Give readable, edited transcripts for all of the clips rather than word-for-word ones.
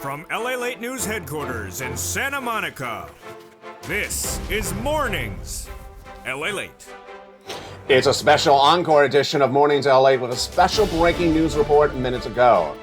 From Lalate News headquarters in Santa Monica, this is Mornings Lalate. It's a special encore edition of Mornings Lalate with a special breaking news report minutes ago.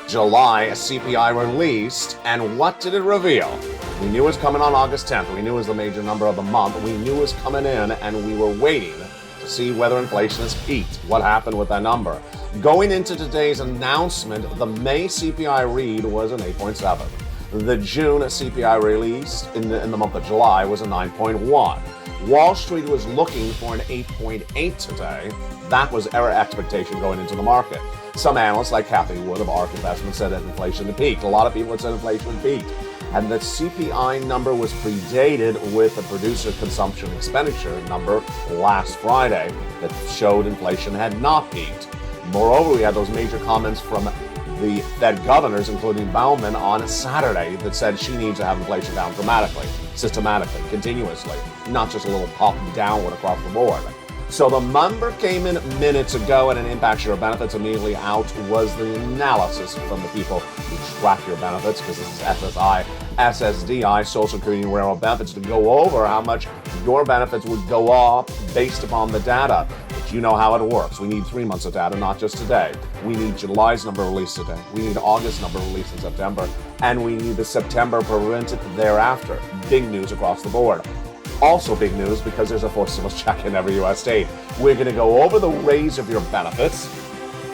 July CPI released, and what did it reveal? We knew it was coming on August 10th. We knew it was the major number of the month. We knew it was coming in, and we were waiting to see whether inflation has peaked. What happened with that number? Going into today's announcement, the May CPI read was an 8.7. The June CPI released in the month of July was a 9.1. Wall Street was looking for an 8.8 today. That was our expectation going into the market. Some analysts, like Kathy Wood of ARK Investment, said that inflation had peaked. A lot of people had said inflation had peaked. And the CPI number was predated with the producer consumption expenditure number last Friday that showed inflation had not peaked. Moreover, we had those major comments from the Fed governors, including Bauman, on Saturday that said she needs to have inflation down dramatically, systematically, continuously, not just a little pop downward across the board. So the number came in minutes ago, and it impacts your benefits. Immediately out was the analysis from the people who track your benefits, because this is SSI, SSDI, Social Security and Railroad Benefits, to go over how much your benefits would go up based upon the data. But you know how it works. We need 3 months of data, not just today. We need July's number released today. We need August number released in September. And we need the September presented thereafter. Big news across the board. Also big news because there's a forced stimulus check in every U.S. state. We're going to go over the raise of your benefits.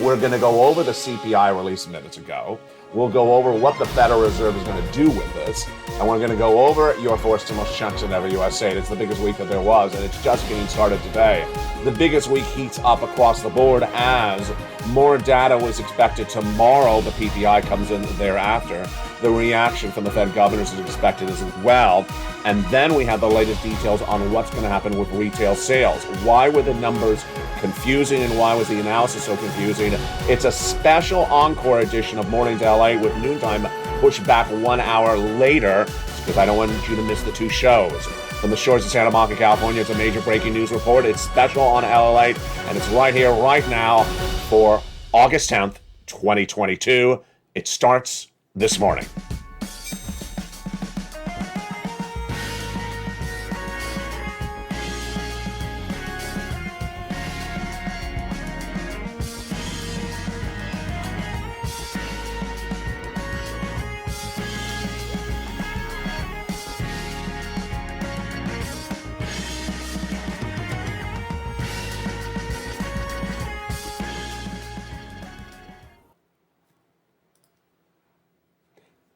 We're going to go over the CPI released minutes ago. We'll go over what the Federal Reserve is going to do with this. And we're going to go over your forced stimulus checks in every U.S. state. It's the biggest week that there was, and it's just getting started today. The biggest week heats up across the board as more data was expected tomorrow. The PPI comes in thereafter. The reaction from the Fed governors is expected as well. And then we have the latest details on what's going to happen with retail sales. Why were the numbers confusing, and why was the analysis so confusing? It's a special encore edition of Mornings LA with noontime pushed back 1 hour later because I don't want you to miss the two shows. From the shores of Santa Monica, California, it's a major breaking news report. It's special on LA, and it's right here, right now for August 10th, 2022. It starts this morning.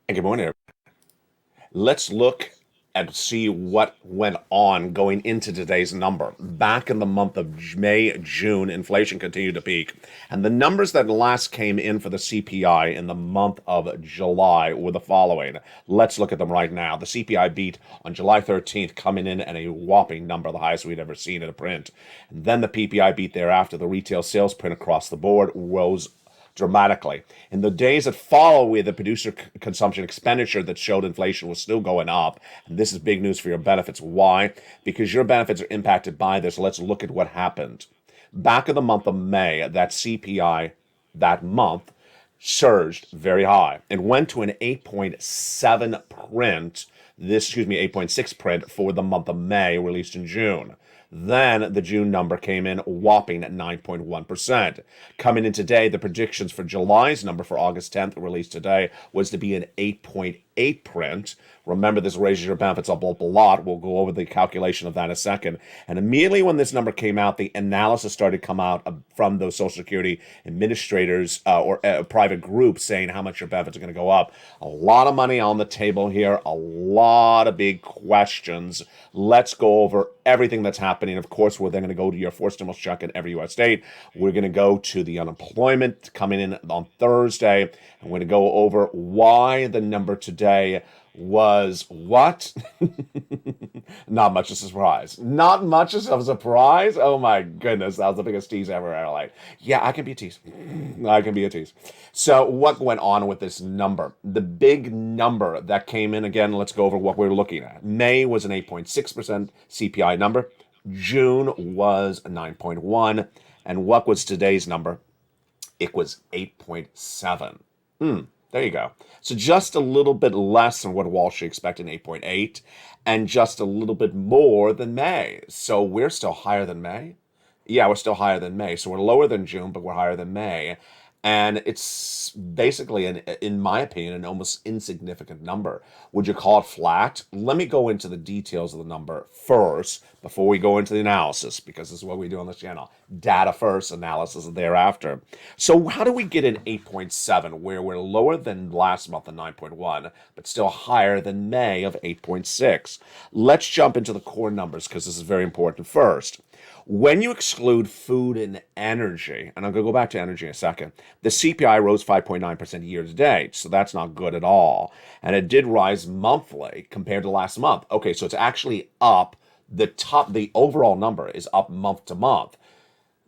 Good morning, everybody. Let's look and see what went on going into today's number. Back in the month of May, June, inflation continued to peak. And the numbers that last came in for the CPI in the month of July were the following. Let's look at them right now. The CPI beat on July 13th, coming in at a whopping number, the highest we'd ever seen in a print. And then the PPI beat thereafter. The retail sales print across the board rose dramatically. In the days that follow, we had the producer consumption expenditure that showed inflation was still going up. And this is big news for your benefits. Why? Because your benefits are impacted by this. Let's look at what happened. Back in the month of May, that CPI that month surged very high and went to an 8.7 print. 8.6 print for the month of May, released in June. Then the June number came in whopping at 9.1%. Coming in today, the predictions for July's number for August 10th, released today, was to be an 8.8 print. Remember, this raises your benefits up a lot. We'll go over the calculation of that in a second. And immediately when this number came out, the analysis started to come out from those Social Security administrators or private groups saying how much your benefits are going to go up. A lot of money on the table here, a lot of big questions. Let's go over everything that's happening. Of course, we're then going to go to your forced stimulus check in every U.S. state. We're going to go to the unemployment coming in on Thursday. And we're going to go over why the number today was what? Not much of a surprise. Not much of a surprise? Oh my goodness, that was the biggest tease ever. Like, yeah, I can be a tease. I can be a tease. So what went on with this number? The big number that came in, again, let's go over what we're looking at. May was an 8.6% CPI number. June was 9.1. And what was today's number? It was 8.7. There you go. So just a little bit less than what Wall Street expected, 8.8, and just a little bit more than May. So we're still higher than May. Yeah, we're still higher than May. So we're lower than June, but we're higher than May. And it's basically, in my opinion, an almost insignificant number. Would you call it flat? Let me go into the details of the number first before we go into the analysis, because this is what we do on this channel. Data first, analysis thereafter. So how do we get an 8.7 where we're lower than last month at 9.1, but still higher than May of 8.6? Let's jump into the core numbers because this is very important first. When you exclude food and energy, and I'm going to go back to energy in a second, the CPI rose 5.9% year to date, so that's not good at all. And it did rise monthly compared to last month. Okay, so it's actually up. The overall number is up month to month.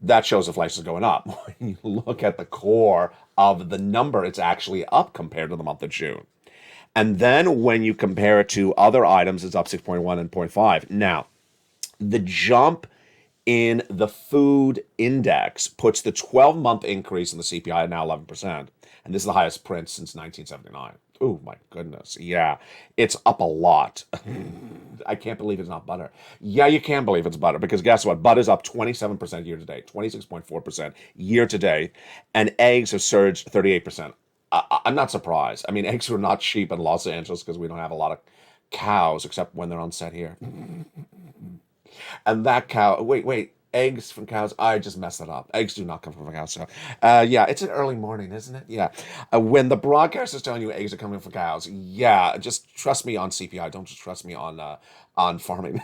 That shows inflation is going up. When you look at the core of the number, it's actually up compared to the month of June. And then when you compare it to other items, it's up 6.1 and 0.5. Now, the jump in the food index puts the 12-month increase in the CPI at now 11%. And this is the highest print since 1979. Oh, my goodness. Yeah, it's up a lot. I can't believe it's not butter. Yeah, you can believe it's butter because guess what? Butter's up 27% year to date, 26.4% year to date, and eggs have surged 38%. I'm not surprised. I mean, eggs are not cheap in Los Angeles because we don't have a lot of cows except when they're on set here. And that cow, wait, eggs from cows. I just messed that up. Eggs do not come from cows. So, yeah, it's an early morning, isn't it? Yeah. When the broadcast is telling you eggs are coming from cows, yeah, just trust me on CPI. Don't just trust me on farming.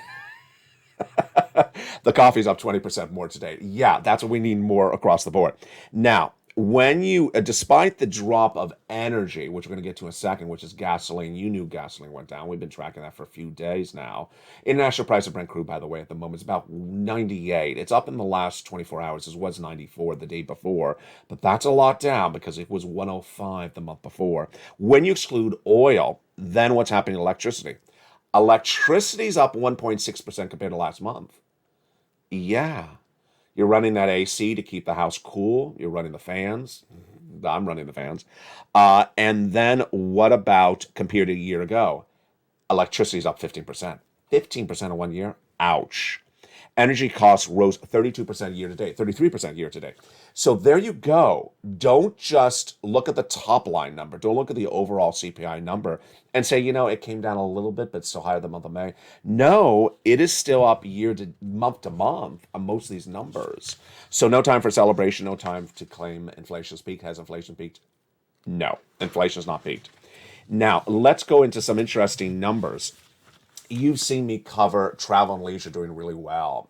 The coffee's up 20% more today. Yeah, that's what we need more across the board. Now, when you, despite the drop of energy, which we're going to get to in a second, which is gasoline, you knew gasoline went down. We've been tracking that for a few days now. International price of Brent crude, by the way, at the moment is about 98. It's up in the last 24 hours. It was 94 the day before, but that's a lot down because it was 105 the month before. When you exclude oil, then what's happening to electricity? Electricity's up 1.6% compared to last month. Yeah. You're running that AC to keep the house cool. You're running the fans. I'm running the fans. And then what about compared to a year ago? Electricity's up 15%. 15% in 1 year? Ouch. Energy costs rose 32% year to date, 33% year to date. So there you go. Don't just look at the top line number. Don't look at the overall CPI number and say, it came down a little bit, but still higher than the month of May. No, it is still up month to month on most of these numbers. So no time for celebration, no time to claim inflation's peaked. Has inflation peaked? No, inflation has not peaked. Now, let's go into some interesting numbers. You've seen me cover travel and leisure doing really well.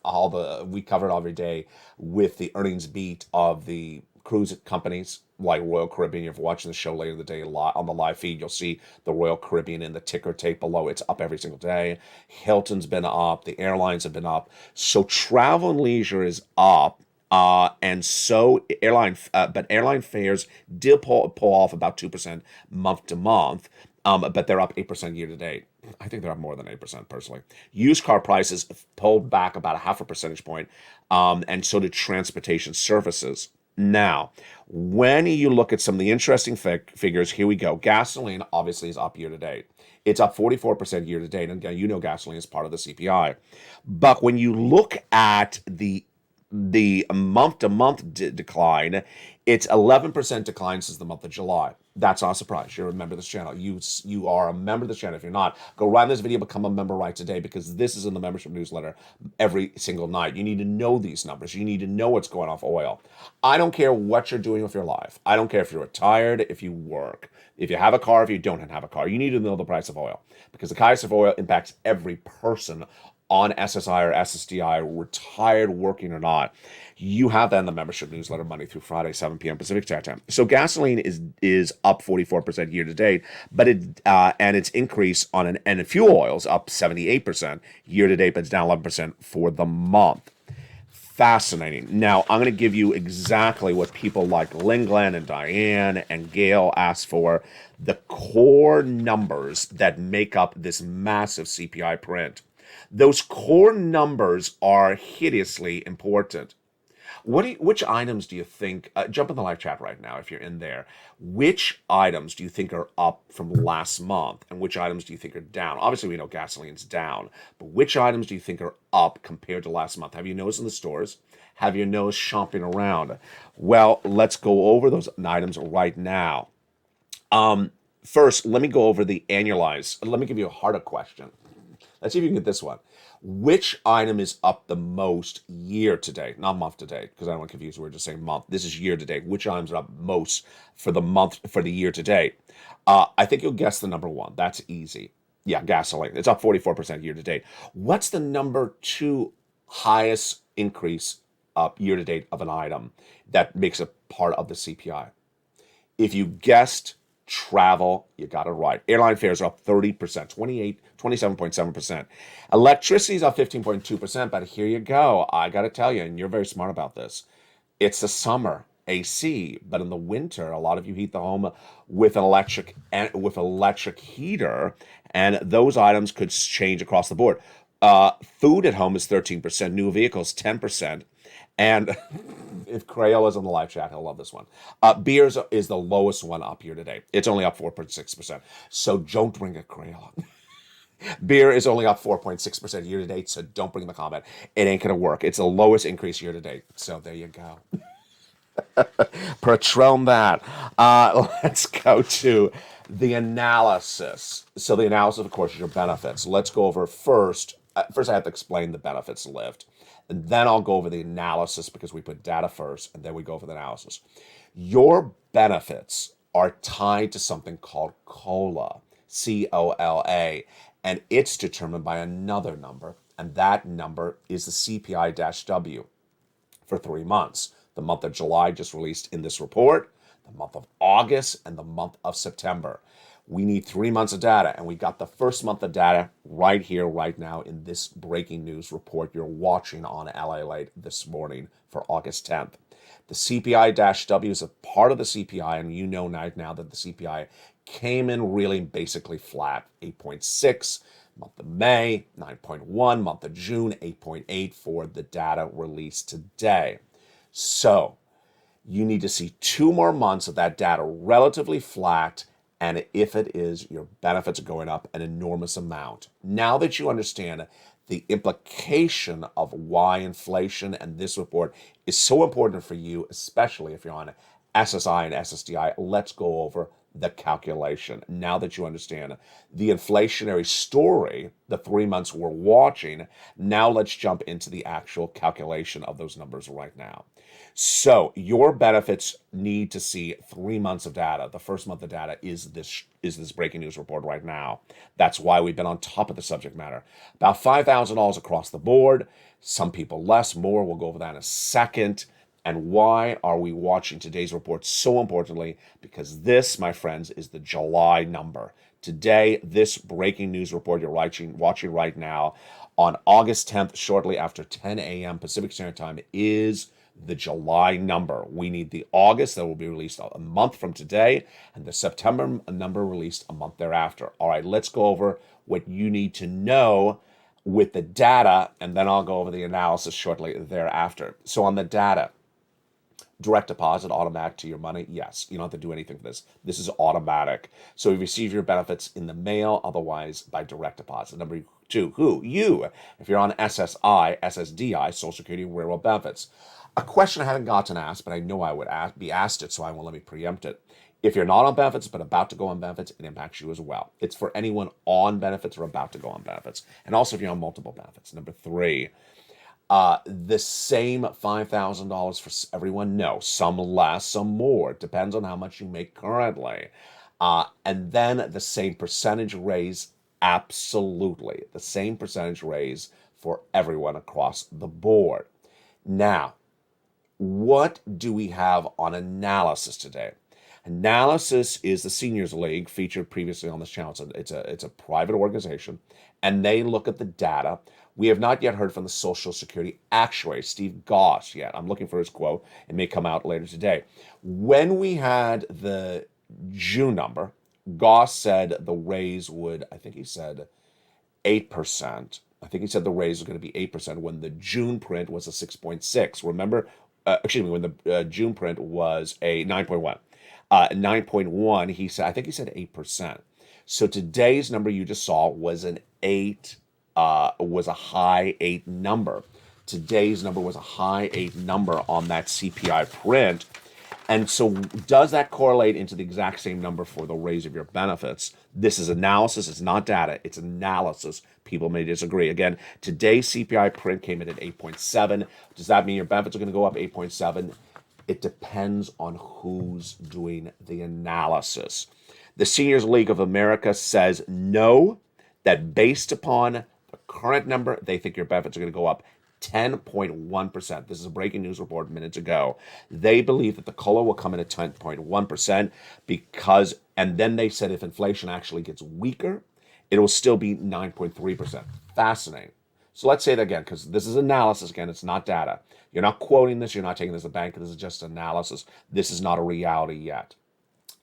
We cover it every day with the earnings beat of the cruise companies like Royal Caribbean. If you're watching the show later in the day on the live feed, you'll see the Royal Caribbean in the ticker tape below. It's up every single day. Hilton's been up. The airlines have been up. So travel and leisure is up. And so but airline fares did pull off about 2% month to month. But they're up 8% year to date. I think they're up more than 8% personally. Used car prices pulled back about a half a percentage point, and so did transportation services. Now, when you look at some of the interesting figures, here we go. Gasoline obviously is up year to date. It's up 44% year to date. And again, gasoline is part of the CPI. But when you look at the month-to-month decline, it's 11% decline since the month of July. That's not a surprise. You're a member of this channel. You are a member of this channel. If you're not, go right in this video, become a member right today, because this is in the membership newsletter every single night. You need to know these numbers. You need to know what's going on with oil. I don't care what you're doing with your life. I don't care if you're retired, if you work, if you have a car, if you don't have a car. You need to know the price of oil, because the price of oil impacts every person on SSI or SSDI, retired, working or not. You have that in the membership newsletter Monday through Friday, 7 p.m. Pacific Standard Time. So gasoline is up 44% year to date, but and its increase and fuel oils up 78% year to date, but it's down 11% for the month. Fascinating. Now, I'm going to give you exactly what people like Lynn Glenn and Diane and Gail asked for, the core numbers that make up this massive CPI print. Those core numbers are hideously important. Which items do you think? Jump in the live chat right now if you're in there. Which items do you think are up from last month, and which items do you think are down? Obviously, we know gasoline's down, but which items do you think are up compared to last month? Have you noticed in the stores? Have you noticed shopping around? Well, let's go over those items right now. First, let me go over the annualized. Let me give you a harder question. Let's see if you can get this one. Which item is up the most year to date? Not month to date, because I don't want to confuse. We're just saying month. This is year to date. Which items are up most for the month, for the year to date? I think you'll guess the number one. That's easy. Yeah, gasoline. It's up 44% year to date. What's the number two highest increase up year to date of an item that makes it part of the CPI? If you guessed travel, you got it right. Airline fares are up 30%, 27.7%. Electricity is up 15.2%, but here you go. I got to tell you, and you're very smart about this. It's the summer, AC, but in the winter, a lot of you heat the home with an electric heater, and those items could change across the board. Food at home is 13%, new vehicles 10%, and if Crayola's in the live chat, he'll love this one. Beers is the lowest one up here today. It's only up 4.6%. So don't bring a Crayola. Beer is only up 4.6% year to date, so don't bring the comment. It ain't going to work. It's the lowest increase year to date. So there you go. Patron that. Let's go to the analysis. So the analysis, of course, is your benefits. Let's go over first. First, I have to explain the benefits lift. And then I'll go over the analysis because we put data first, and then we go over the analysis. Your benefits are tied to something called COLA, COLA, and it's determined by another number, and that number is the CPI-W for 3 months. The month of July just released in this report, the month of August, and the month of September. We need 3 months of data, and we got the first month of data right here, right now, in this breaking news report you're watching on Lalate this morning for August 10th. The CPI-W is a part of the CPI, and you know now that the CPI came in really basically flat, 8.6, month of May, 9.1, month of June, 8.8 for the data released today. So you need to see 2 more months of that data relatively flat, and if it is, your benefits are going up an enormous amount. Now that you understand the implication of why inflation and this report is so important for you, especially if you're on SSI and SSDI, let's go over the calculation. Now that you understand the inflationary story, the 3 months we're watching, now let's jump into the actual calculation of those numbers right now. So your benefits need to see 3 months of data. The first month of data is this breaking news report right now. That's why we've been on top of the subject matter. About $5,000 across the board. Some people less, more. We'll go over that in a second. And why are we watching today's report so importantly? Because this, my friends, is the July number. Today, this breaking news report you're watching right now on August 10th, shortly after 10 a.m. Pacific Standard Time, is the July number. We need the August that will be released a month from today, and the September number released a month thereafter. All right, let's go over what you need to know with the data, and then I'll go over the analysis shortly thereafter. So on the data, direct deposit, automatic to your money? Yes. You don't have to do anything for this. This is automatic. So you receive your benefits in the mail, otherwise by direct deposit. Number 2, who? You. If you're on SSI, SSDI, Social Security Railroad Benefits. A question I haven't gotten asked, but I know I would be asked it, so I won't let me preempt it. If you're not on benefits but about to go on benefits, it impacts you as well. It's for anyone on benefits or about to go on benefits. And also if you're on multiple benefits. Number 3, the same $5,000 for everyone? No, some less, some more. It depends on how much you make currently. And then the same percentage raise? Absolutely. The same percentage raise for everyone across the board. Now, what do we have on analysis today? Analysis is the Seniors League, featured previously on this channel. It's a private organization, and they look at the data. We have not yet heard from the Social Security actuary, Steve Goss, yet. I'm looking for his quote. It may come out later today. When we had the June number, Goss said the raise would, I think he said 8%. I think he said the raise was going to be 8% when the June print was a 6.6. Remember, when the June print was a 9.1. 9.1, I think he said 8%. So today's number you just saw was an 8, was a high 8 number. Today's number was a high 8 number on that CPI print. And so does that correlate into the exact same number for the raise of your benefits? This is analysis. It's not data. It's analysis. People may disagree. Again, today's CPI print came in at 8.7. Does that mean your benefits are going to go up 8.7? It depends on who's doing the analysis. The Seniors League of America says no, that based upon the current number, they think your benefits are going to go up 10.1%. This is a breaking news report minutes ago. They believe that the COLA will come in at 10.1% because, and then they said if inflation actually gets weaker, it will still be 9.3%. Fascinating. So let's say it again, because this is analysis again, it's not data. You're not quoting this, you're not taking this to the bank, this is just analysis. This is not a reality yet.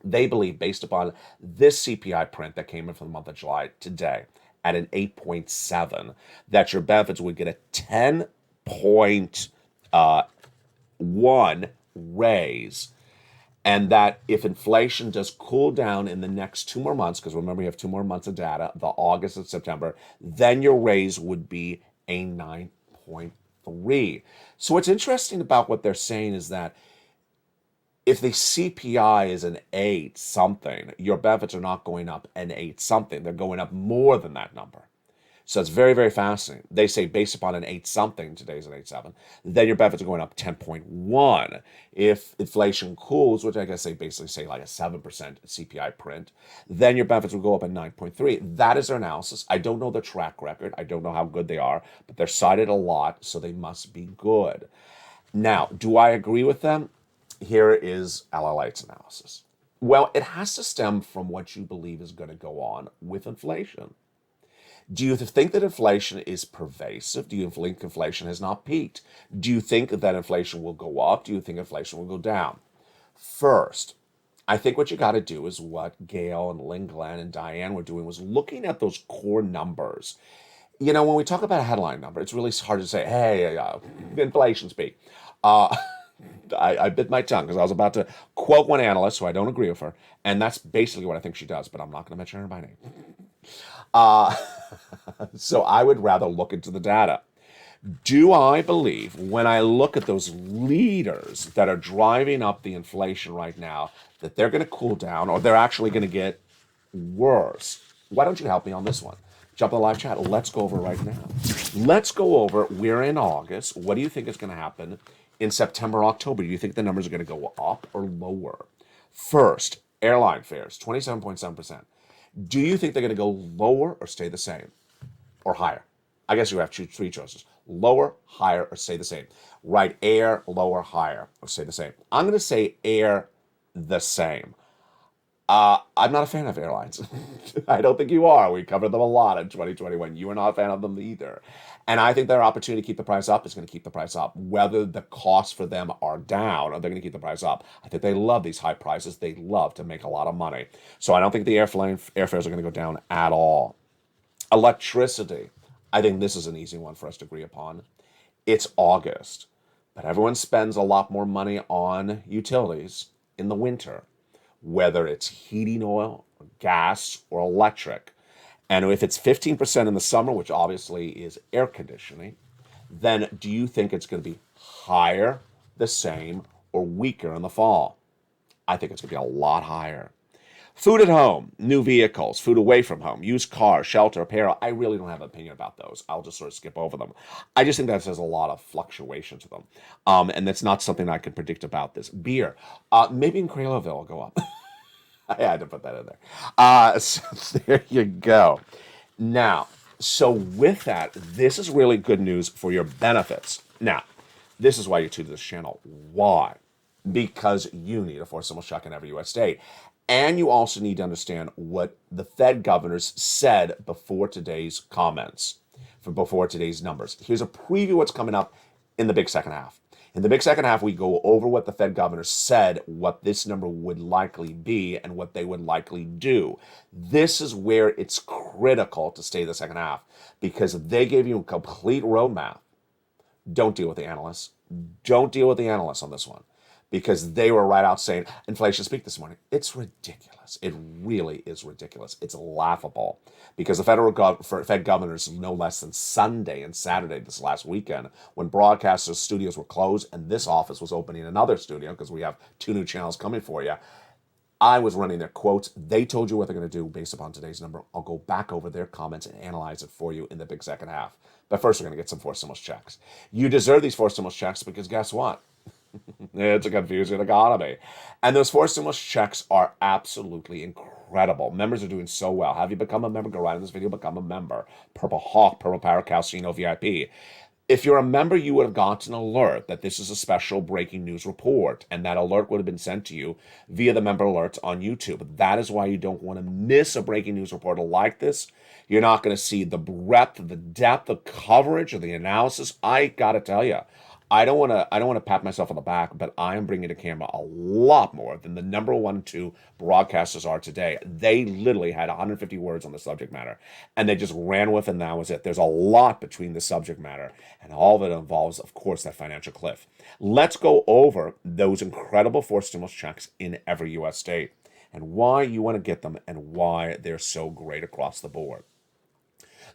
They believe, based upon this CPI print that came in for the month of July today, at an 8.7, that your benefits would get a 10.1 raise, and that if inflation does cool down in the next 2 more months, because remember you have 2 more months of data, the August and September, then your raise would be a 9.3. So what's interesting about what they're saying is that if the CPI is an 8 something, your benefits are not going up an 8 something. They're going up more than that number. So it's very, very fascinating. They say based upon an 8 something, today's an 8.7, then your benefits are going up 10.1. If inflation cools, which I guess they basically say like a 7% CPI print, then your benefits will go up at 9.3. That is their analysis. I don't know the track record. I don't know how good they are, but they're cited a lot, so they must be good. Now, do I agree with them? Here is Lalate's analysis. Well, it has to stem from what you believe is going to go on with inflation. Do you think that inflation is pervasive? Do you think inflation has not peaked? Do you think that inflation will go up? Do you think inflation will go down? First, I think what you got to do is what Gail and Lynn Glenn and Diane were doing, was looking at those core numbers. You know, when we talk about a headline number, it's really hard to say, hey, inflation's peak. I bit my tongue because I was about to quote one analyst who I don't agree with her, and that's basically what I think she does, but I'm not going to mention her by name. So I would rather look into the data. Do I believe, when I look at those leaders that are driving up the inflation right now, that they're going to cool down or they're actually going to get worse? Why don't you help me on this one? Jump in the live chat. Let's go over right now. Let's go over, we're in August. What do you think is going to happen in September, October? Do you think the numbers are going to go up or lower? First, airline fares, 27.7%. Do you think they're going to go lower or stay the same? Or higher? I guess you have 3 choices. Lower, higher, or stay the same. Right, air, lower, higher, or stay the same. I'm going to say air, the same. I'm not a fan of airlines. I don't think you are. We covered them a lot in 2021. You are not a fan of them either. And I think their opportunity to keep the price up is going to keep the price up. Whether the costs for them are down or they're going to keep the price up. I think they love these high prices. They love to make a lot of money. So I don't think the airfares are going to go down at all. Electricity. I think this is an easy one for us to agree upon. It's August, but everyone spends a lot more money on utilities in the winter, whether it's heating oil, or gas, or electric. And if it's 15% in the summer, which obviously is air conditioning, then do you think it's going to be higher, the same, or weaker in the fall? I think it's going to be a lot higher. Food at home, new vehicles, food away from home, used cars, shelter, apparel. I really don't have an opinion about those. I'll just sort of skip over them. I just think that there's a lot of fluctuation to them. And that's not something I can predict about this. Beer. Maybe in Craylville will go up. I had to put that in there. So there you go. Now, so with that, this is really good news for your benefits. Now, this is why you tune to this channel. Why? Because you need a forcible check in every U.S. state. And you also need to understand what the Fed governors said before today's comments, before today's numbers. Here's a preview of what's coming up in the big second half. In the big second half, we go over what the Fed governor said, what this number would likely be, and what they would likely do. This is where it's critical to stay the second half, because they gave you a complete roadmap. Don't deal with the analysts. Don't deal with the analysts on this one, because they were right out saying inflation speak this morning. It's ridiculous. It really is ridiculous. It's laughable, because the Fed governors, no less than Sunday and Saturday this last weekend, when broadcasters' studios were closed and this office was opening another studio because we have 2 new channels coming for you, I was running their quotes. They told you what they're going to do based upon today's number. I'll go back over their comments and analyze it for you in the big second half. But first, we're going to get some forced stimulus checks. You deserve these forced stimulus checks because guess what? It's a confusing economy. And those forced stimulus checks are absolutely incredible. Members are doing so well. Have you become a member? Go right in this video, become a member. Purple Hawk, Purple Power, Calcino VIP. If you're a member, you would have gotten an alert that this is a special breaking news report, and that alert would have been sent to you via the member alerts on YouTube. That is why you don't want to miss a breaking news report like this. You're not going to see the breadth, the depth, the coverage, or the analysis. I got to tell you, I don't want to pat myself on the back, but I am bringing to camera a lot more than the number 1, 2 broadcasters are today. They literally had 150 words on the subject matter, and they just ran with it, and that was it. There's a lot between the subject matter, and all of it involves, of course, that financial cliff. Let's go over those incredible forced stimulus checks in every U.S. state, and why you want to get them, and why they're so great across the board.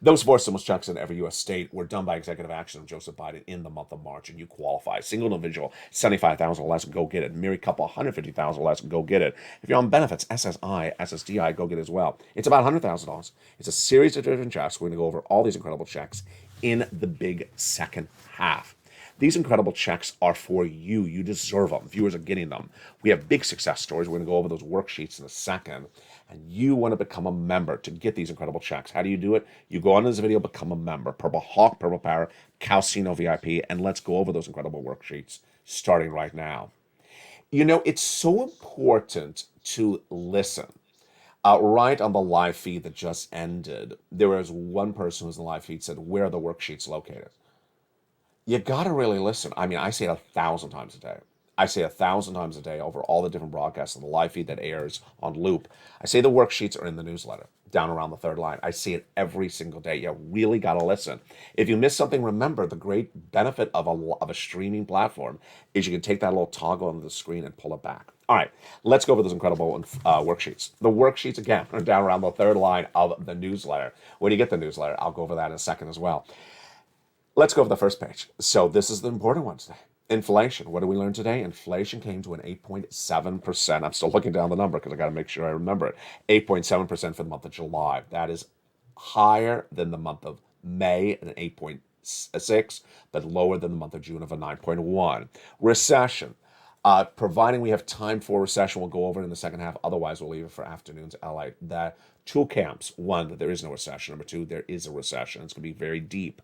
Those forced stimulus checks in every U.S. state were done by executive action of Joseph Biden in the month of March, and you qualify. Single individual, $75,000 or less, go get it. Married couple, $150,000 or less, go get it. If you're on benefits, SSI, SSDI, go get it as well. It's about $100,000. It's a series of different checks. We're going to go over all these incredible checks in the big second half. These incredible checks are for you. You deserve them. Viewers are getting them. We have big success stories. We're going to go over those worksheets in a second. And you want to become a member to get these incredible checks. How do you do it? You go on this video, become a member. Purple Hawk, Purple Power, Calcino VIP, and let's go over those incredible worksheets starting right now. You know, it's so important to listen. Right on the live feed that just ended, there was one person who's in the live feed said, where are the worksheets located? You got to really listen. I mean, I say it 1,000 times a day. I say 1,000 times a day over all the different broadcasts on the live feed that airs on loop. I say the worksheets are in the newsletter, down around the third line. I see it every single day. You really got to listen. If you miss something, remember the great benefit of a streaming platform is you can take that little toggle on the screen and pull it back. All right, let's go over those incredible worksheets. The worksheets, again, are down around the third line of the newsletter. When you get the newsletter, I'll go over that in a second as well. Let's go over the first page. So this is the important one today. Inflation. What did we learn today? Inflation came to an 8.7%. I'm still looking down the number because I got to make sure I remember it. 8.7% for the month of July. That is higher than the month of May at an 8.6, but lower than the month of June of a 9.1. Recession. Providing we have time for recession, we'll go over it in the second half. Otherwise, we'll leave it for afternoons. Lalate. That 2 camps. 1, that there is no recession. Number 2, there is a recession. It's going to be very deep.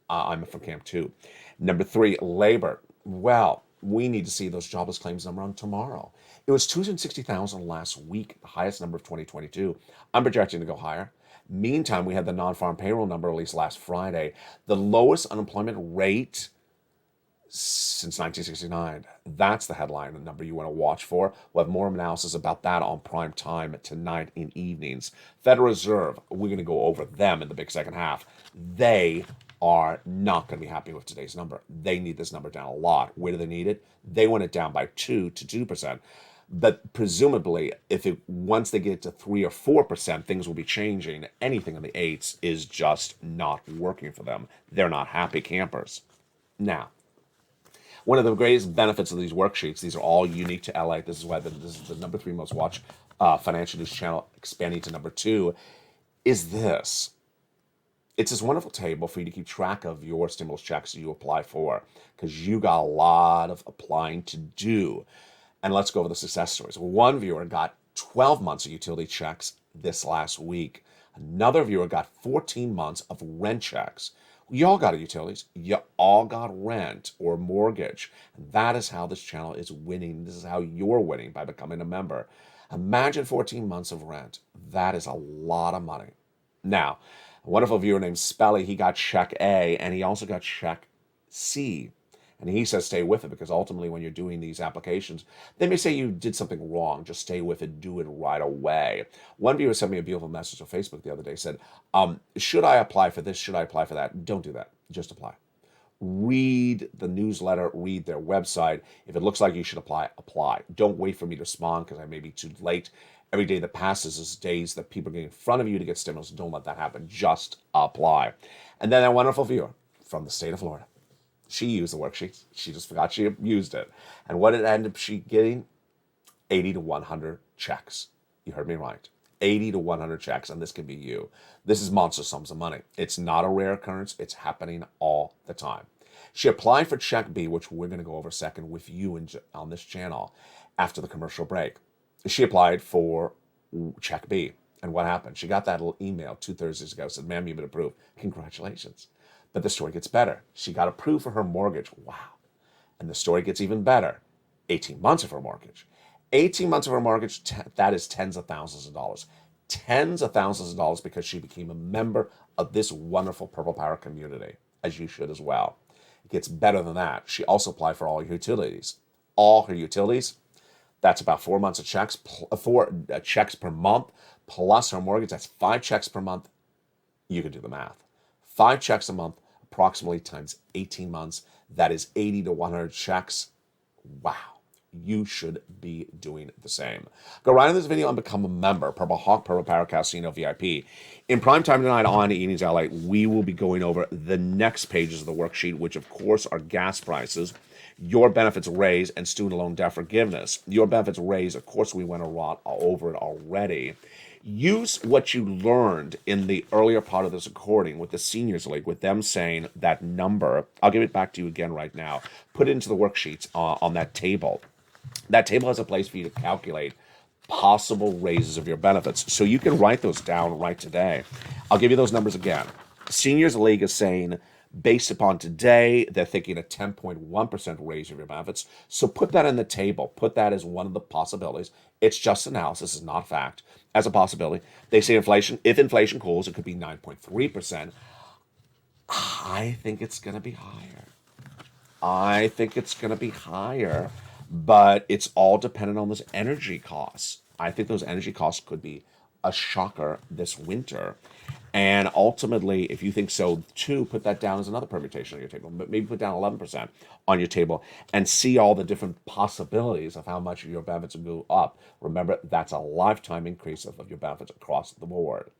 I'm from camp 2. Number 3, labor. Well, we need to see those jobless claims number on tomorrow. It was 260,000 last week, the highest number of 2022. I'm projecting to go higher. Meantime, we had the non-farm payroll number released last Friday, the lowest unemployment rate since 1969. That's the headline, the number you want to watch for. We'll have more analysis about that on prime time tonight in evenings. Federal Reserve, we're going to go over them in the big second half. They are not going to be happy with today's number. They need this number down a lot. Where do they need it? They want it down by 2 to 2%. But presumably, once they get it to 3 or 4%, things will be changing. Anything in the 8s is just not working for them. They're not happy campers. Now, one of the greatest benefits of these worksheets, these are all unique to LA. This is why this is the number 3 most watched financial news channel, expanding to number 2, is this. It's this wonderful table for you to keep track of your stimulus checks that you apply for, because you got a lot of applying to do. And let's go over the success stories. One viewer got 12 months of utility checks this last week. Another viewer got 14 months of rent checks. You all got utilities. You all got rent or mortgage. And that is how this channel is winning. This is how you're winning, by becoming a member. Imagine 14 months of rent. That is a lot of money. Now, a wonderful viewer named Spelly, he got check A, and he also got check C. And he says stay with it, because ultimately when you're doing these applications, they may say you did something wrong. Just stay with it. Do it right away. One viewer sent me a beautiful message on Facebook the other day, said, should I apply for this? Should I apply for that? Don't do that. Just apply. Read the newsletter, read their website. If it looks like you should apply, apply. Don't wait for me to respond because I may be too late. Every day that passes is days that people are getting in front of you to get stimulus. Don't let that happen. Just apply. And then a wonderful viewer from the state of Florida. She used the worksheets. She just forgot she used it. And what did ended up she getting? 80 to 100 checks. You heard me right. 80 to 100 checks, and this can be you. This is monster sums of money. It's not a rare occurrence. It's happening all the time. She applied for Check B, which we're going to go over a second with you on this channel after the commercial break. She applied for Check B, and what happened? She got that little email 2 Thursdays ago, said, ma'am, you've been approved. Congratulations. But the story gets better. She got approved for her mortgage. Wow. And the story gets even better. 18 months of her mortgage. 18 months of her mortgage, that is tens of thousands of dollars. Tens of thousands of dollars because she became a member of this wonderful Purple Power community, as you should as well. It gets better than that. She also applied for all her utilities. All her utilities, that's about 4 months of checks, 4 checks per month, plus her mortgage, that's 5 checks per month. You can do the math. 5 checks a month, approximately times 18 months. That is 80 to 100 checks. Wow. You should be doing the same. Go right in this video and become a member. Purple Hawk, Purple Power Casino VIP. In prime time tonight on Evenings LA, we will be going over the next pages of the worksheet, which of course are gas prices, your benefits raise, and student loan debt forgiveness. Your benefits raise, of course, we went a lot over it already. Use what you learned in the earlier part of this recording with the Seniors League, with them saying that number. I'll give it back to you again right now. Put it into the worksheets on that table. That table has a place for you to calculate possible raises of your benefits. So you can write those down right today. I'll give you those numbers again. Seniors League is saying, based upon today, they're thinking a 10.1% raise of your benefits. So put that in the table. Put that as one of the possibilities. It's just analysis, it's not fact. As a possibility. They say inflation, if inflation cools, it could be 9.3%. I think it's going to be higher. I think it's going to be higher, but it's all dependent on those energy costs. I think those energy costs could be a shocker this winter. And ultimately, if you think so too, put that down as another permutation on your table. But maybe put down 11% on your table and see all the different possibilities of how much your benefits will go up. Remember, that's a lifetime increase of your benefits across the board.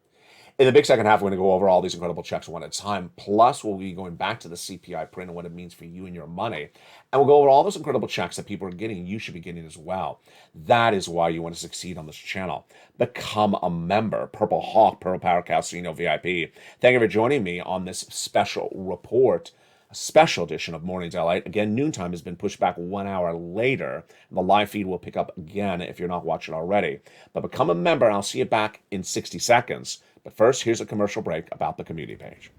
In the big second half, we're going to go over all these incredible checks one at a time. Plus, we'll be going back to the CPI print and what it means for you and your money. And we'll go over all those incredible checks that people are getting, you should be getting as well. That is why you want to succeed on this channel. Become a member. Purple Hawk, Purple Power Casino VIP. Thank you for joining me on this special report, a special edition of Mornings LA. Again, noontime has been pushed back 1 hour later. The live feed will pick up again if you're not watching already. But become a member, and I'll see you back in 60 seconds. But first, here's a commercial break about the community page.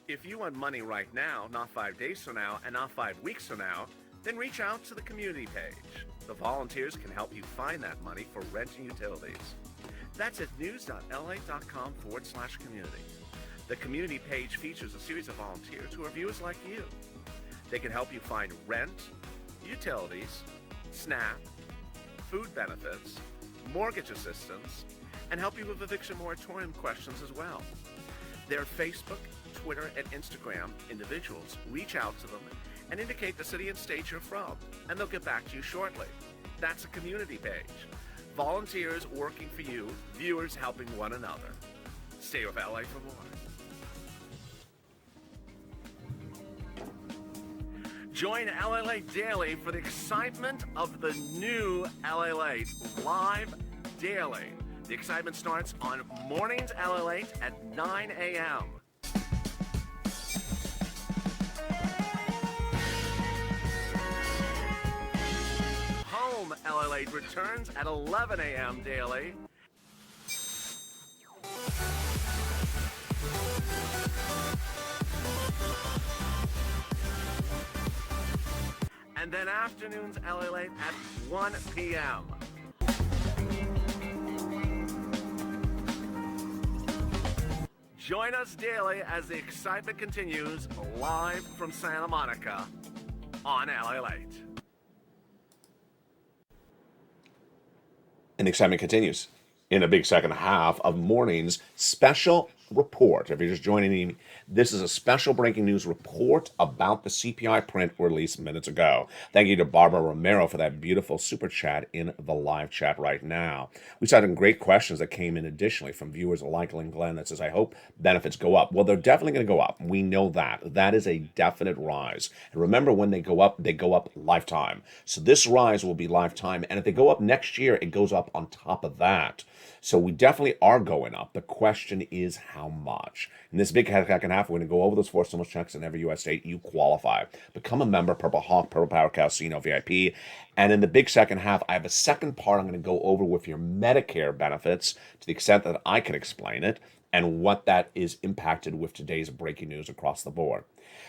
If you want money right now, not 5 days from now, and not 5 weeks from now, then reach out to the community page. The volunteers can help you find that money for rent and utilities. That's at news.la.com/community. The community page features a series of volunteers who are viewers like you. They can help you find rent, utilities, SNAP, food benefits, mortgage assistance, and help you with eviction moratorium questions as well. Their Facebook, Twitter, and Instagram individuals reach out to them and indicate the city and state you're from, and they'll get back to you shortly. That's a community page. Volunteers working for you, viewers helping one another. Stay with LA for more. Join LA Daily for the excitement of the new LA live daily. The excitement starts on Mornings LA at 9 a.m. Home LA returns at 11 a.m. daily. And then afternoons LA at 1 p.m. Join us daily as the excitement continues live from Santa Monica on LA Late. And the excitement continues in a big second half of Morning's special report. If you're just joining me, this is a special breaking news report about the CPI print released minutes ago. Thank you to Barbara Romero for that beautiful super chat in the live chat right now. We saw some great questions that came in additionally from viewers like Lynn Glenn that says, I hope benefits go up. Well, they're definitely going to go up. We know that. That is a definite rise. And remember, when they go up lifetime. So this rise will be lifetime. And if they go up next year, it goes up on top of that. So we definitely are going up. The question is how much. In this big second half, we're going to go over those 4 stimulus checks in every U.S. state. You qualify. Become a member, Purple Hawk, Purple Power Casino VIP. And in the big second half, I have a second part I'm going to go over with your Medicare benefits to the extent that I can explain it and what that is impacted with today's breaking news across the board.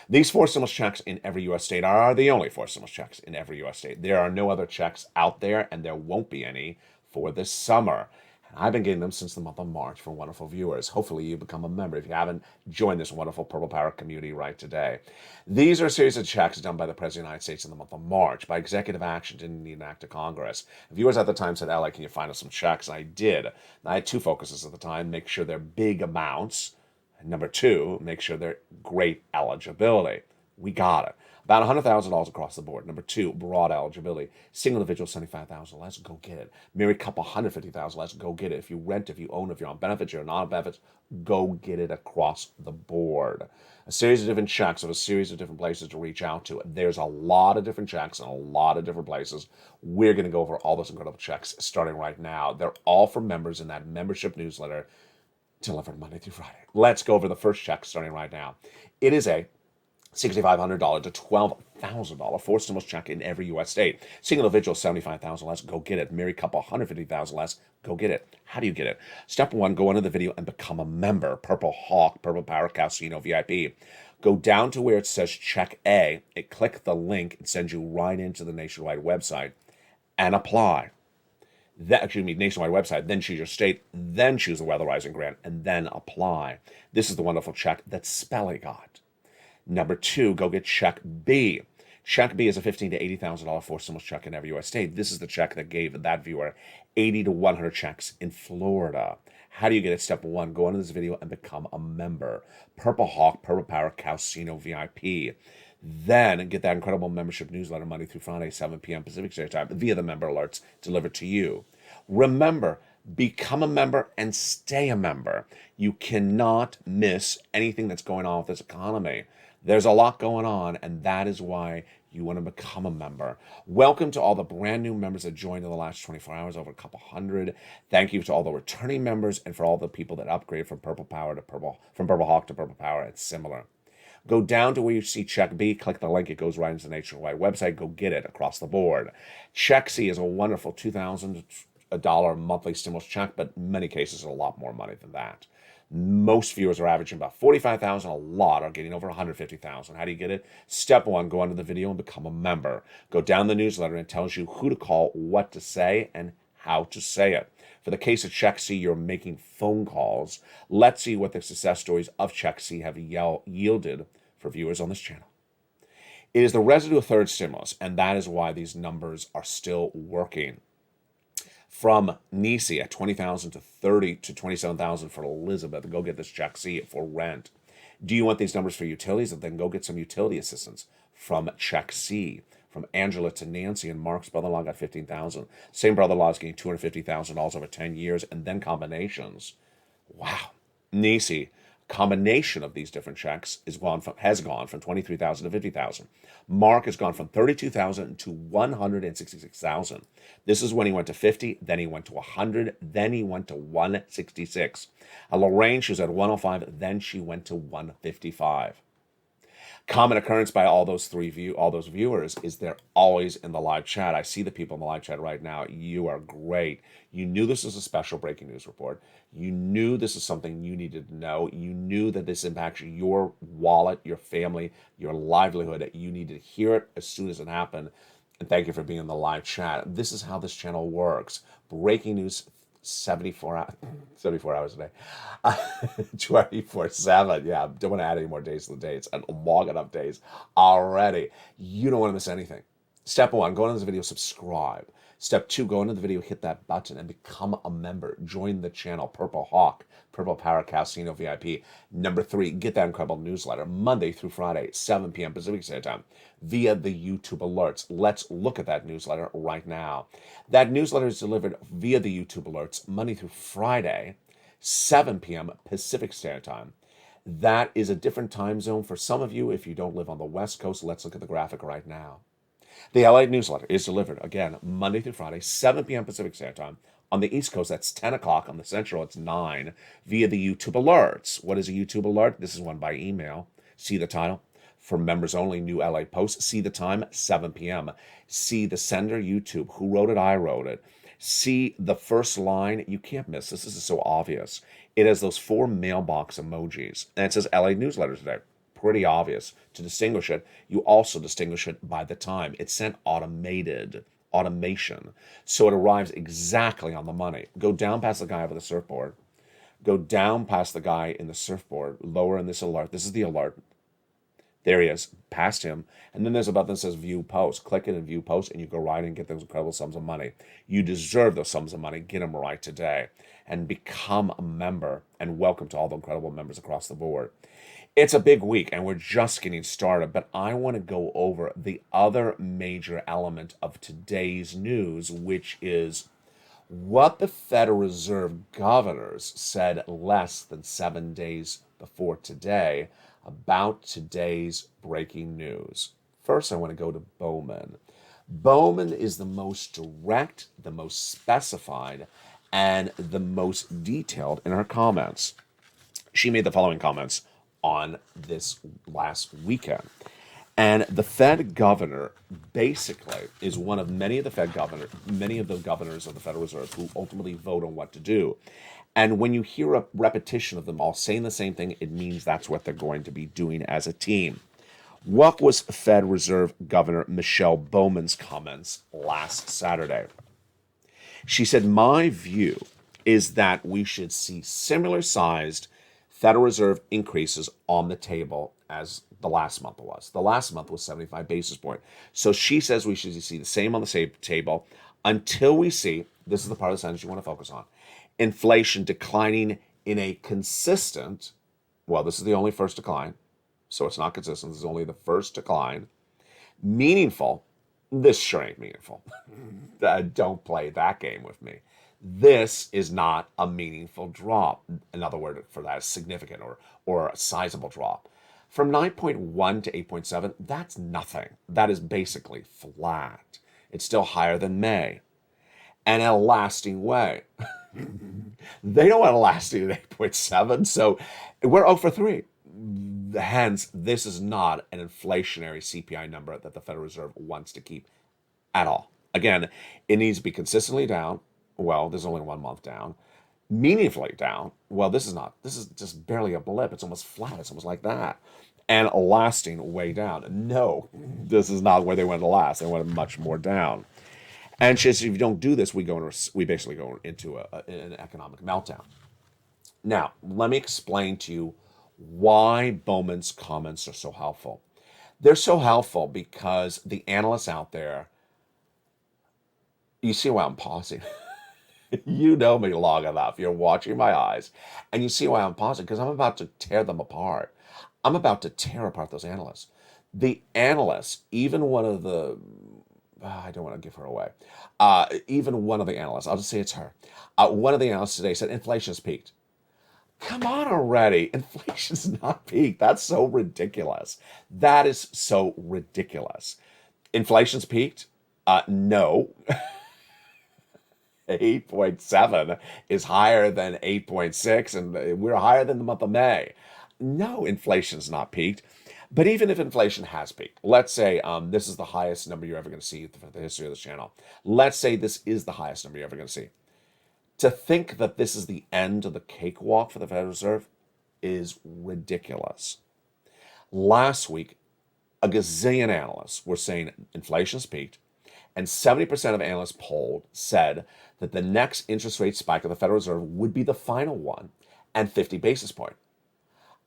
These 4 stimulus checks in every U.S. state are the only 4 stimulus checks in every U.S. state. There are no other checks out there, and there won't be any for this summer. I've been getting them since the month of March for wonderful viewers. Hopefully you become a member if you haven't joined this wonderful Purple Power community right today. These are a series of checks done by the President of the United States in the month of March by executive action. Didn't need an act of Congress. Viewers at the time said, "LA, can you find us some checks?" And I did. And I had 2 focuses at the time: make sure they're big amounts, and number 2, make sure they're great eligibility. We got it. About $100,000 across the board. Number 2, broad eligibility. Single individual, $75,000 less, go get it. Married couple, $150,000 less, go get it. If you rent, if you own, if you're on benefits, you're not on benefits, go get it across the board. A series of different checks of a series of different places to reach out to. There's a lot of different checks in a lot of different places. We're going to go over all those incredible checks starting right now. They're all for members in that membership newsletter delivered Monday through Friday. Let's go over the first check starting right now. It is a $6,500 to $12,000 4 stimulus check in every U.S. state. Single individual, $75,000 less, go get it. Married couple, $150,000 less, go get it. How do you get it? Step 1, go into the video and become a member. Purple Hawk, Purple Power Casino VIP. Go down to where it says Check A. Click the link. It sends you right into the nationwide website and apply. Nationwide website, then choose your state, then choose the weatherizing grant, and then apply. This is the wonderful check that Spelly got. Number 2, go get Check B. Check B is a $15,000 to $80,000 4 stimulus check in every U.S. state. This is the check that gave that viewer 80 to 100 checks in Florida. How do you get it? Step 1, go into this video and become a member. Purple Hawk, Purple Power Casino VIP. Then get that incredible membership newsletter Monday through Friday, 7 p.m. Pacific Standard Time, via the member alerts delivered to you. Remember, become a member and stay a member. You cannot miss anything that's going on with this economy. There's a lot going on, and that is why you want to become a member. Welcome to all the brand new members that joined in the last 24 hours, over a couple hundred. Thank you to all the returning members and for all the people that upgrade from Purple Hawk to Purple Power and similar. Go down to where you see Check B, click the link, it goes right into the nationwide website, go get it across the board. Check C is a wonderful $2,000 monthly stimulus check, but in many cases a lot more money than that. Most viewers are averaging about $45,000. A lot are getting over $150,000. How do you get it? Step 1, go under the video and become a member. Go down the newsletter and it tells you who to call, what to say, and how to say it. For the case of Check C, you're making phone calls. Let's see what the success stories of Check C have yielded for viewers on this channel. It is the residue third stimulus, and that is why these numbers are still working. From Nisi at $20,000 to $30,000 to $27,000 for Elizabeth. Go get this Check C for rent. Do you want these numbers for utilities? Then go get some utility assistance from Check C. From Angela to Nancy and Mark's brother-in-law got $15,000. Same brother-in-law is getting $250,000 over 10 years, and then combinations. Wow. Nisi, combination of these different checks has gone from $23,000 to $50,000. Mark has gone from $32,000 to $166,000. This is when he went to 50, then he went to 100, then he went to 166. Lorraine, she was at 105, then she went to 155. Common occurrence by all those viewers is they're always in the live chat. I see the people in the live chat right now. You are great. You knew this was a special breaking news report. You knew this is something you needed to know. You knew that this impacts your wallet, your family, your livelihood. You needed to hear it as soon as it happened. And thank you for being in the live chat. This is how this channel works. Breaking news 74 hours a day, 24/7. Yeah, don't want to add any more days to the dates, and long enough days already. You don't want to miss anything. Step 1, go into this video, subscribe. Step 2, go into the video, hit that button, and become a member. Join the channel, Purple Hawk, Purple Power Casino VIP. Number 3, get that incredible newsletter Monday through Friday, 7 p.m. Pacific Standard Time, via the YouTube alerts. Let's look at that newsletter right now. That newsletter is delivered via the YouTube alerts Monday through Friday, 7 p.m. Pacific Standard Time. That is a different time zone for some of you if you don't live on the West Coast. Let's look at the graphic right now. The LA newsletter is delivered, again, Monday through Friday, 7 p.m. Pacific Standard Time. On the East Coast, that's 10 o'clock. On the Central, it's 9, via the YouTube alerts. What is a YouTube alert? This is one by email. See the title. For members only, new LA post. See the time, 7 p.m. See the sender, YouTube. Who wrote it? I wrote it. See the first line. You can't miss this. This is so obvious. It has those 4 mailbox emojis. And it says LA newsletter today. Pretty obvious. To distinguish it, you also distinguish it by the time. It's sent automation. So it arrives exactly on the money. Go down past the guy with the surfboard. Go down past the guy in the surfboard, lower in this alert. This is the alert. There he is, past him. And then there's a button that says view post. Click it and view post, and you go right and get those incredible sums of money. You deserve those sums of money. Get them right today. And become a member. And welcome to all the incredible members across the board. It's a big week, and we're just getting started, but I want to go over the other major element of today's news, which is what the Federal Reserve governors said less than 7 days before today about today's breaking news. First, I want to go to Bowman. Bowman is the most direct, the most specified, and the most detailed in her comments. She made the following comments on this last weekend. And the Fed governor basically is one of many of the governors of the Federal Reserve who ultimately vote on what to do. And when you hear a repetition of them all saying the same thing, it means that's what they're going to be doing as a team. What was Fed Reserve Governor Michelle Bowman's comments last Saturday? She said, my view is that we should see similar sized Federal Reserve increases on the table as the last month was. The last month was 75 basis points. So she says we should see the same on the same table until we see, this is the part of the sentence you want to focus on, inflation declining in a consistent, well, this is the only first decline, so it's not consistent, this is only the first decline, meaningful, this sure ain't meaningful. Don't play that game with me. This is not a meaningful drop. Another word for that is significant or a sizable drop. From 9.1 to 8.7, that's nothing. That is basically flat. It's still higher than May. And in a lasting way. They don't want to lasting at 8.7, so we're 0 for 3. Hence, this is not an inflationary CPI number that the Federal Reserve wants to keep at all. Again, it needs to be consistently down. Well, there's only 1 month down. Meaningfully down. Well, this is not. This is just barely a blip. It's almost flat. It's almost like that. And lasting way down. No, this is not where they want to last. They want it much more down. And she says, if you don't do this, we basically go into an economic meltdown. Now, let me explain to you why Bowman's comments are so helpful. They're so helpful because the analysts out there, you see why I'm pausing. You know me long enough. You're watching my eyes. And you see why I'm pausing, because I'm about to tear them apart. I'm about to tear apart those analysts. The analysts, even one of the, I don't want to give her away. Even one of the analysts, I'll just say it's her. One of the analysts today said inflation's peaked. Come on already. Inflation's not peaked. That's so ridiculous. That is so ridiculous. Inflation's peaked? No. 8.7 is higher than 8.6, and we're higher than the month of May. No, inflation's not peaked. But even if inflation has peaked, let's say this is the highest number you're ever going to see for the history of this channel. Let's say this is the highest number you're ever going to see. To think that this is the end of the cakewalk for the Federal Reserve is ridiculous. Last week, a gazillion analysts were saying inflation's peaked, and 70% of analysts polled said that the next interest rate spike of the Federal Reserve would be the final one, and 50 basis points.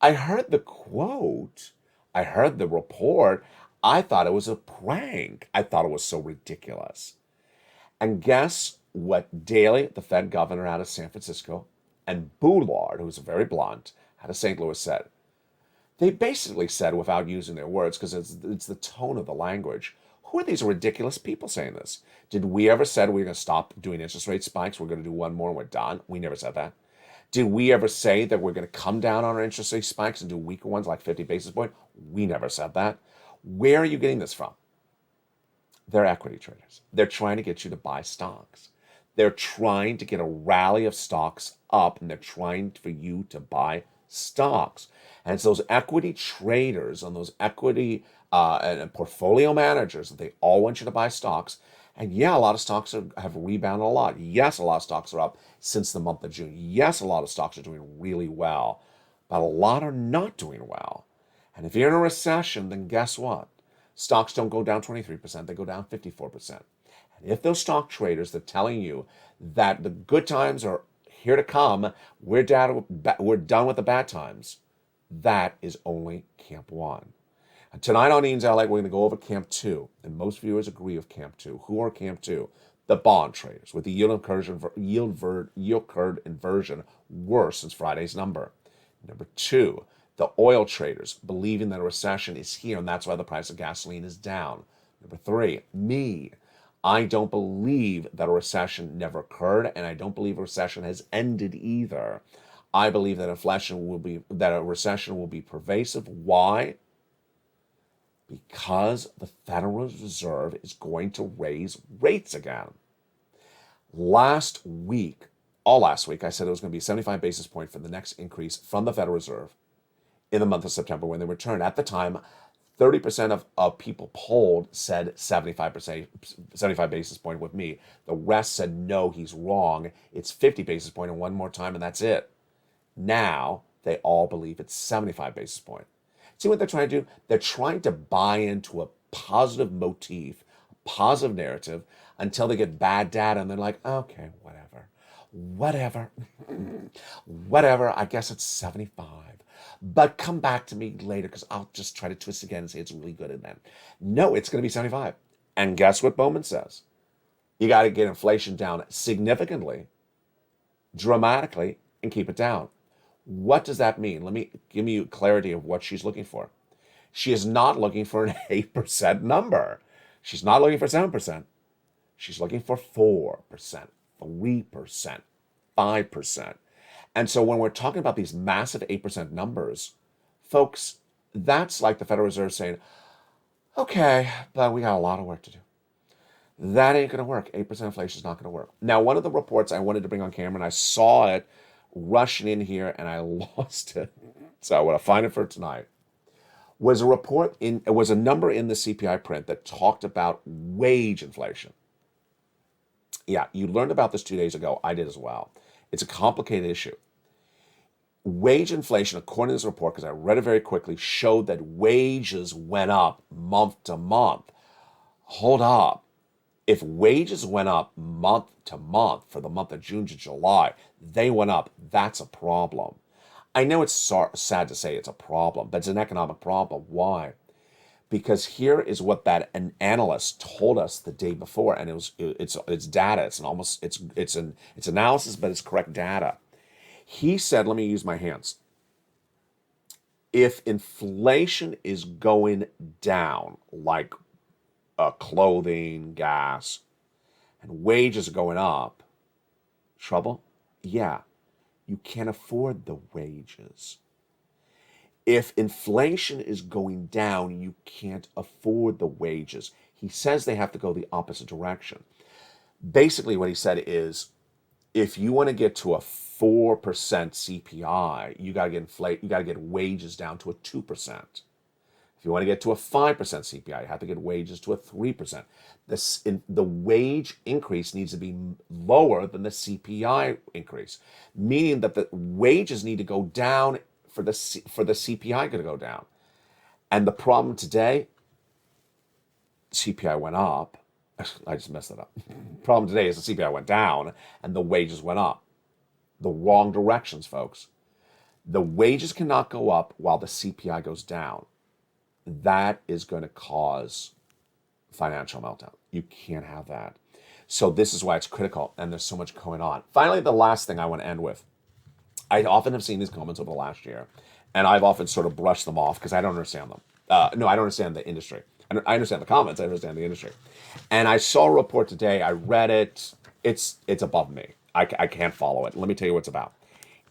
I heard the quote, I heard the report, I thought it was a prank. I thought it was so ridiculous. And guess what Daley, the Fed governor out of San Francisco, and Boulard, who's very blunt, out of St. Louis, said? They basically said, without using their words, because it's the tone of the language, who are these ridiculous people saying this? Did we ever said we're going to stop doing interest rate spikes? We're going to do one more and we're done? We never said that. Did we ever say that we're going to come down on our interest rate spikes and do weaker ones like 50 basis point? We never said that. Where are you getting this from? They're equity traders. They're trying to get you to buy stocks. They're trying to get a rally of stocks up, and they're trying for you to buy stocks. And it's those equity traders and those equity and portfolio managers that they all want you to buy stocks. And yeah, a lot of stocks have rebounded a lot. Yes, a lot of stocks are up since the month of June. Yes, a lot of stocks are doing really well, but a lot are not doing well. And if you're in a recession, then guess what? Stocks don't go down 23%, they go down 54%. And if those stock traders are telling you that the good times are here to come, we're done with the bad times, that is only Camp 1. And tonight on Ian's LA, we're going to go over Camp 2. And most viewers agree with Camp 2. Who are Camp 2? The bond traders, with the yield curve inversion worse since Friday's number. Number 2, the oil traders, believing that a recession is here, and that's why the price of gasoline is down. Number 3, me. I don't believe that a recession never occurred, and I don't believe a recession has ended either. I believe that a recession will be pervasive. Why? Because the Federal Reserve is going to raise rates again. Last week, I said it was going to be 75 basis points for the next increase from the Federal Reserve in the month of September when they returned. At the time, 30% of people polled said 75 basis point with me. The rest said, no, he's wrong. It's 50 basis point and one more time, and that's it. Now, they all believe it's 75 basis point. See what they're trying to do? They're trying to buy into a positive motif, a positive narrative, until they get bad data, and they're like, okay, whatever, I guess it's 75. But come back to me later, because I'll just try to twist again and say it's really good. And then, no, it's going to be 75. And guess what Bowman says? You got to get inflation down significantly, dramatically, and keep it down. What does that mean? Let me give you clarity of what she's looking for. She is not looking for an 8% number. She's not looking for 7%. She's looking for 4%, 3%, 5%. And so when we're talking about these massive 8% numbers, folks, that's like the Federal Reserve saying, okay, but we got a lot of work to do. That ain't going to work. 8% inflation is not going to work. Now, one of the reports I wanted to bring on camera, and I saw it rushing in here, and I lost it. So I want to find it for tonight. Was a number in the CPI print that talked about wage inflation. Yeah, you learned about this 2 days ago. I did as well. It's a complicated issue. Wage inflation, according to this report, because I read it very quickly, showed that wages went up month to month. Hold up. If wages went up month to month for the month of June to July, they went up. That's a problem. I know it's sad to say it's a problem, but it's an economic problem. Why? Because here is what an analyst told us the day before, and it's data. It's analysis, but it's correct data. He said, let me use my hands. If inflation is going down, like clothing, gas, and wages are going up, trouble? Yeah, you can't afford the wages. If inflation is going down, you can't afford the wages. He says they have to go the opposite direction. Basically, what he said is, if you want to get to a 4% CPI, you got to get wages down to a 2%. If you want to get to a 5% CPI, you have to get wages to a 3%. The wage increase needs to be lower than the CPI increase, meaning that the wages need to go down for the CPI to go down. And the problem today, CPI went up. I just messed that up. Problem today is the CPI went down and the wages went up. The wrong directions, folks. The wages cannot go up while the CPI goes down. that is going to cause financial meltdown. You can't have that. So this is why it's critical, and there's so much going on. Finally, the last thing I want to end with. I often have seen these comments over the last year, and I've often sort of brushed them off because I don't understand them. No, I don't understand the industry. I understand the comments. I understand the industry. And I saw a report today. I read it. It's above me. I can't follow it. Let me tell you what it's about.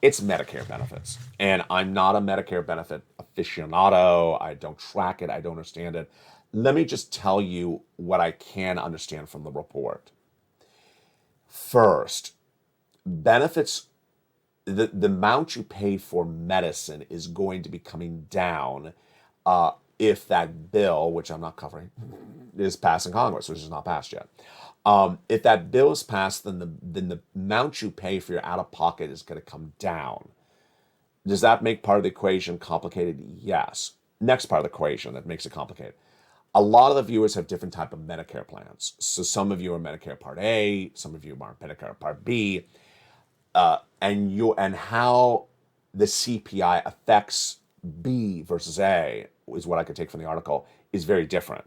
It's Medicare benefits. And I'm not a Medicare benefit aficionado. I don't track it. I don't understand it. Let me just tell you what I can understand from the report. First, benefits, the amount you pay for medicine is going to be coming down if that bill, which I'm not covering, is passed in Congress, which is not passed yet. If that bill is passed, then the amount you pay for your out-of-pocket is going to come down. Does that make part of the equation complicated? Yes. Next part of the equation that makes it complicated. A lot of the viewers have different type of Medicare plans. So some of you are Medicare Part A, some of you are Medicare Part B, and how the CPI affects B versus A is what I could take from the article is very different.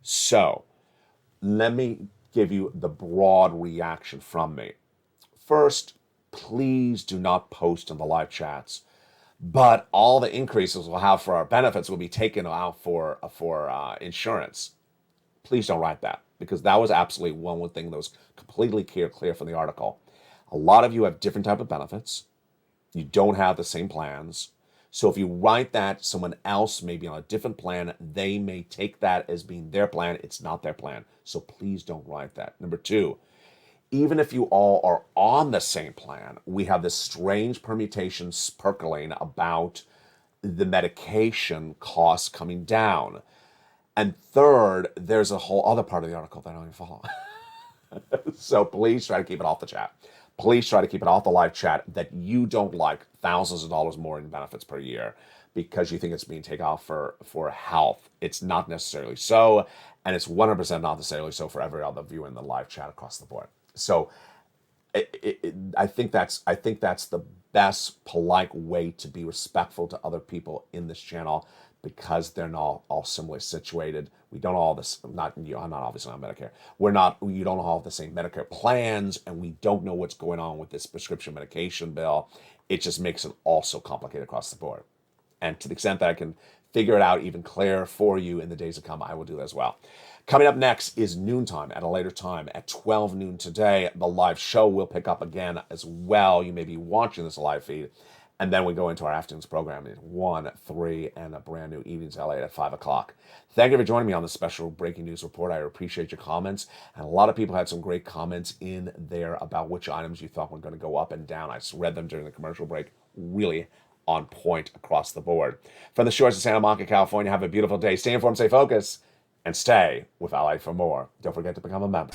So let me give you the broad reaction from me. First, please do not post in the live chats, but all the increases we'll have for our benefits will be taken out for insurance. Please don't write that, because that was absolutely one thing that was completely clear from the article. A lot of you have different type of benefits. You don't have the same plans. So if you write that, someone else may be on a different plan. They may take that as being their plan. It's not their plan. So please don't write that. Number two, even if you all are on the same plan, we have this strange permutation percolating about the medication costs coming down. And third, there's a whole other part of the article that I don't even follow. So please try to keep it off the chat. Please try to keep it off the live chat that you don't like thousands of dollars more in benefits per year because you think it's being taken off for health. It's not necessarily so, and it's 100% not necessarily so for every other viewer in the live chat across the board. So I think that's the best polite way to be respectful to other people in this channel, because they're not all similarly situated. We don't all this, not you, I'm not obviously on Medicare. You don't all have the same Medicare plans, and we don't know what's going on with this prescription medication bill. It just makes it all so complicated across the board. And to the extent that I can figure it out even clearer for you in the days to come, I will do that as well. Coming up next is noontime at a later time at 12 noon today. The live show will pick up again as well. You may be watching this live feed. And then we go into our afternoon's program at 1, 3, and a brand new evening's LA at 5 o'clock. Thank you for joining me on this special breaking news report. I appreciate your comments. And a lot of people had some great comments in there about which items you thought were going to go up and down. I read them during the commercial break. Really on point across the board. From the shores of Santa Monica, California, have a beautiful day. Stay informed, stay focused, and stay with LA for more. Don't forget to become a member.